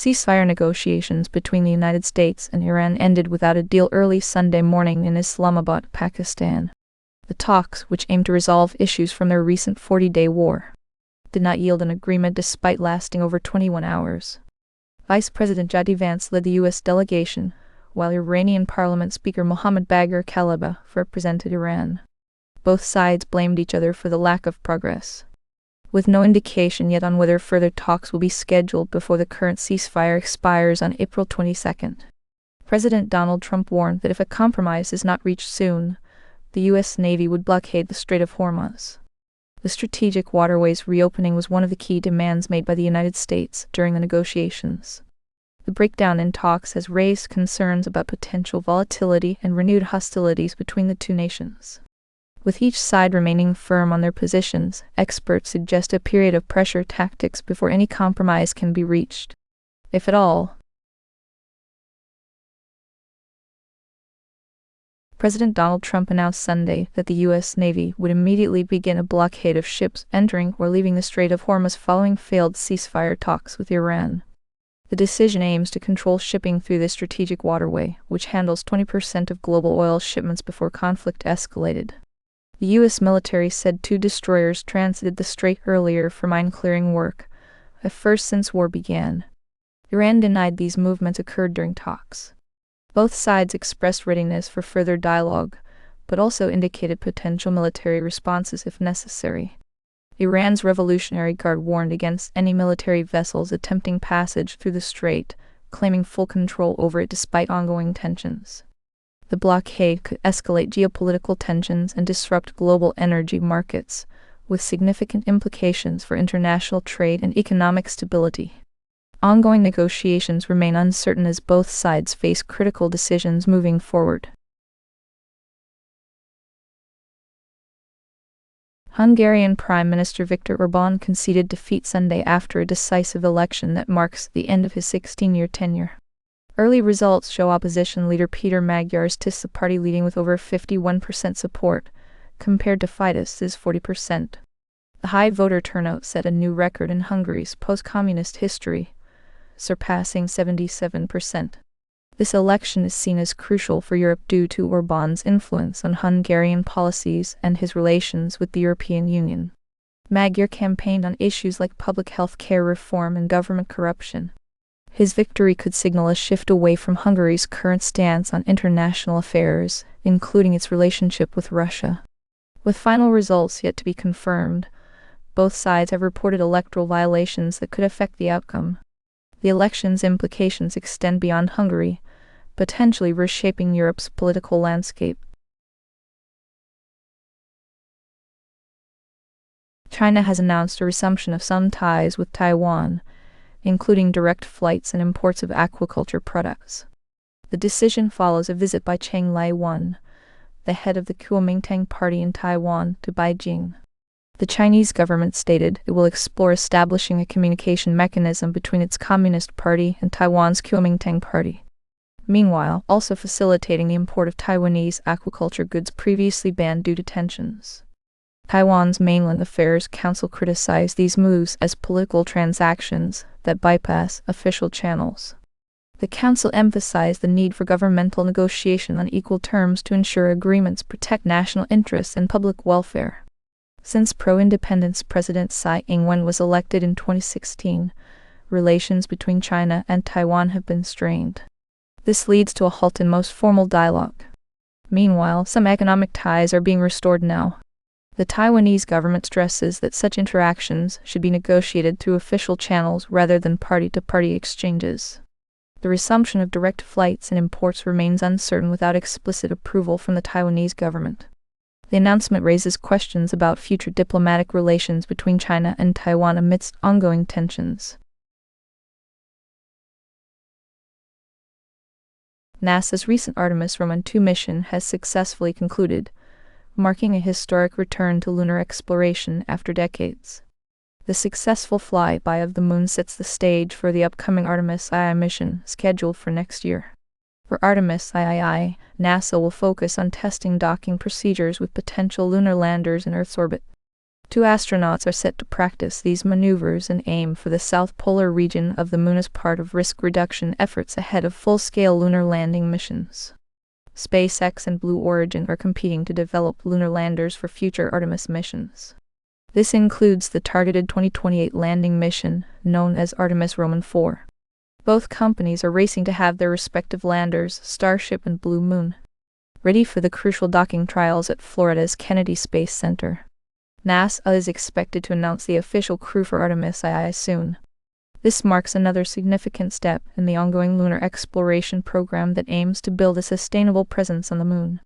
Ceasefire negotiations between the United States and Iran ended without a deal early Sunday morning in Islamabad, Pakistan. The talks, which aimed to resolve issues from their recent 40-day war, did not yield an agreement despite lasting over 21 hours. Vice President J.D. Vance led the U.S. delegation, while Iranian Parliament Speaker Mohammad Bagher Khalibaf represented Iran. Both sides blamed each other for the lack of progress, with no indication yet on whether further talks will be scheduled before the current ceasefire expires on April 22. President Donald Trump warned that if a compromise is not reached soon, the U.S. Navy would blockade the Strait of Hormuz. The strategic waterway's reopening was one of the key demands made by the United States during the negotiations. The breakdown in talks has raised concerns about potential volatility and renewed hostilities between the two nations. With each side remaining firm on their positions, experts suggest a period of pressure tactics before any compromise can be reached, if at all. President Donald Trump announced Sunday that the U.S. Navy would immediately begin a blockade of ships entering or leaving the Strait of Hormuz following failed ceasefire talks with Iran. The decision aims to control shipping through this strategic waterway, which handles 20% of global oil shipments before conflict escalated. The U.S. military said 2 destroyers transited the strait earlier for mine-clearing work, a first since war began. Iran denied these movements occurred during talks. Both sides expressed readiness for further dialogue, but also indicated potential military responses if necessary. Iran's Revolutionary Guard warned against any military vessels attempting passage through the strait, claiming full control over it despite ongoing tensions. The blockade could escalate geopolitical tensions and disrupt global energy markets, with significant implications for international trade and economic stability. Ongoing negotiations remain uncertain as both sides face critical decisions moving forward. Hungarian Prime Minister Viktor Orbán conceded defeat Sunday after a decisive election that marks the end of his 16-year tenure. Early results show opposition leader Peter Magyar's Tisza party leading with over 51% support, compared to Fidesz's 40%. The high voter turnout set a new record in Hungary's post-communist history, surpassing 77%. This election is seen as crucial for Europe due to Orbán's influence on Hungarian policies and his relations with the European Union. Magyar campaigned on issues like public health care reform and government corruption. His victory could signal a shift away from Hungary's current stance on international affairs, including its relationship with Russia. With final results yet to be confirmed, both sides have reported electoral violations that could affect the outcome. The election's implications extend beyond Hungary, potentially reshaping Europe's political landscape. China has announced a resumption of some ties with Taiwan, including direct flights and imports of aquaculture products. The decision follows a visit by Cheng Lai-wan, the head of the Kuomingtang party in Taiwan, to Beijing. The Chinese government stated it will explore establishing a communication mechanism between its Communist Party and Taiwan's Kuomingtang party. Meanwhile, also facilitating the import of Taiwanese aquaculture goods previously banned due to tensions. Taiwan's Mainland Affairs Council criticized these moves as political transactions that bypass official channels. The council emphasized the need for governmental negotiation on equal terms to ensure agreements protect national interests and public welfare. Since pro-independence President Tsai Ing-wen was elected in 2016, relations between China and Taiwan have been strained. This leads to a halt in most formal dialogue. Meanwhile, some economic ties are being restored now. The Taiwanese government stresses that such interactions should be negotiated through official channels rather than party-to-party exchanges. The resumption of direct flights and imports remains uncertain without explicit approval from the Taiwanese government. The announcement raises questions about future diplomatic relations between China and Taiwan amidst ongoing tensions. NASA's recent Artemis Roman 2 mission has successfully concluded, marking a historic return to lunar exploration after decades. The successful flyby of the moon sets the stage for the upcoming Artemis II mission, scheduled for next year. For Artemis II, NASA will focus on testing docking procedures with potential lunar landers in Earth's orbit. Two astronauts are set to practice these maneuvers and aim for the south polar region of the Moon as part of risk reduction efforts ahead of full-scale lunar landing missions. SpaceX and Blue Origin are competing to develop lunar landers for future Artemis missions. This includes the targeted 2028 landing mission, known as Artemis Roman 4. Both companies are racing to have their respective landers, Starship and Blue Moon, ready for the crucial docking trials at Florida's Kennedy Space Center. NASA is expected to announce the official crew for Artemis II soon. This marks another significant step in the ongoing lunar exploration program that aims to build a sustainable presence on the Moon.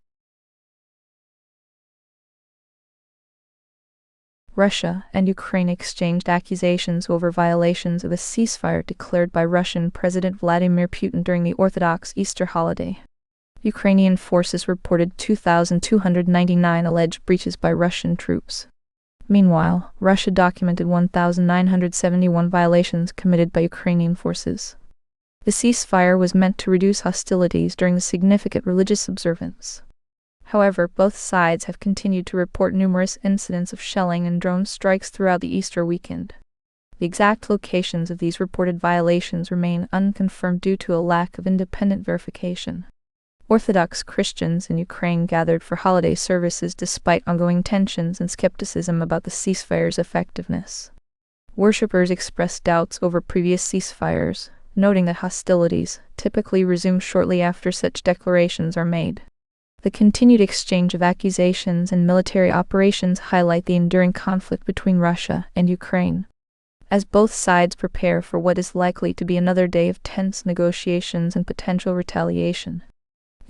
Russia and Ukraine exchanged accusations over violations of a ceasefire declared by Russian President Vladimir Putin during the Orthodox Easter holiday. Ukrainian forces reported 2,299 alleged breaches by Russian troops. Meanwhile, Russia documented 1,971 violations committed by Ukrainian forces. The ceasefire was meant to reduce hostilities during the significant religious observance. However, both sides have continued to report numerous incidents of shelling and drone strikes throughout the Easter weekend. The exact locations of these reported violations remain unconfirmed due to a lack of independent verification. Orthodox Christians in Ukraine gathered for holiday services despite ongoing tensions and skepticism about the ceasefire's effectiveness. Worshippers expressed doubts over previous ceasefires, noting that hostilities typically resume shortly after such declarations are made. The continued exchange of accusations and military operations highlight the enduring conflict between Russia and Ukraine. As both sides prepare for what is likely to be another day of tense negotiations and potential retaliation,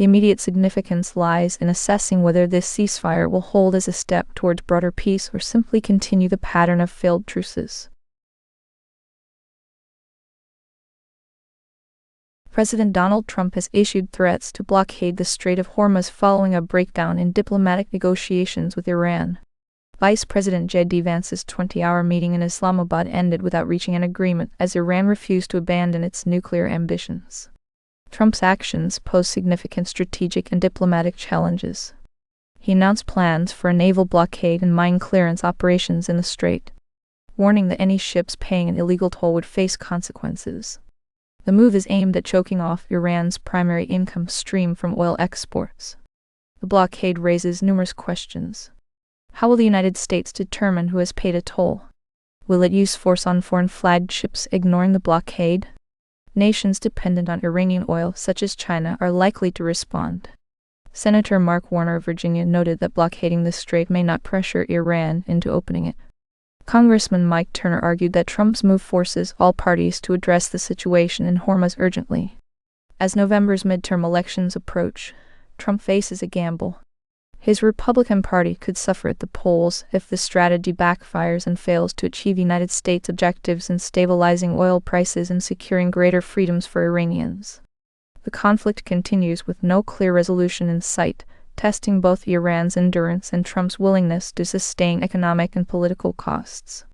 the immediate significance lies in assessing whether this ceasefire will hold as a step towards broader peace or simply continue the pattern of failed truces. President Donald Trump has issued threats to blockade the Strait of Hormuz following a breakdown in diplomatic negotiations with Iran. Vice President J.D. Vance's 20-hour meeting in Islamabad ended without reaching an agreement as Iran refused to abandon its nuclear ambitions. Trump's actions pose significant strategic and diplomatic challenges. He announced plans for a naval blockade and mine clearance operations in the Strait, warning that any ships paying an illegal toll would face consequences. The move is aimed at choking off Iran's primary income stream from oil exports. The blockade raises numerous questions. How will the United States determine who has paid a toll? Will it use force on foreign-flagged ships ignoring the blockade? Nations dependent on Iranian oil, such as China, are likely to respond. Senator Mark Warner of Virginia noted that blockading the strait may not pressure Iran into opening it. Congressman Mike Turner argued that Trump's move forces all parties to address the situation in Hormuz urgently. As November's midterm elections approach, Trump faces a gamble. His Republican Party could suffer at the polls if the strategy backfires and fails to achieve United States objectives in stabilizing oil prices and securing greater freedoms for Iranians. The conflict continues with no clear resolution in sight, testing both Iran's endurance and Trump's willingness to sustain economic and political costs.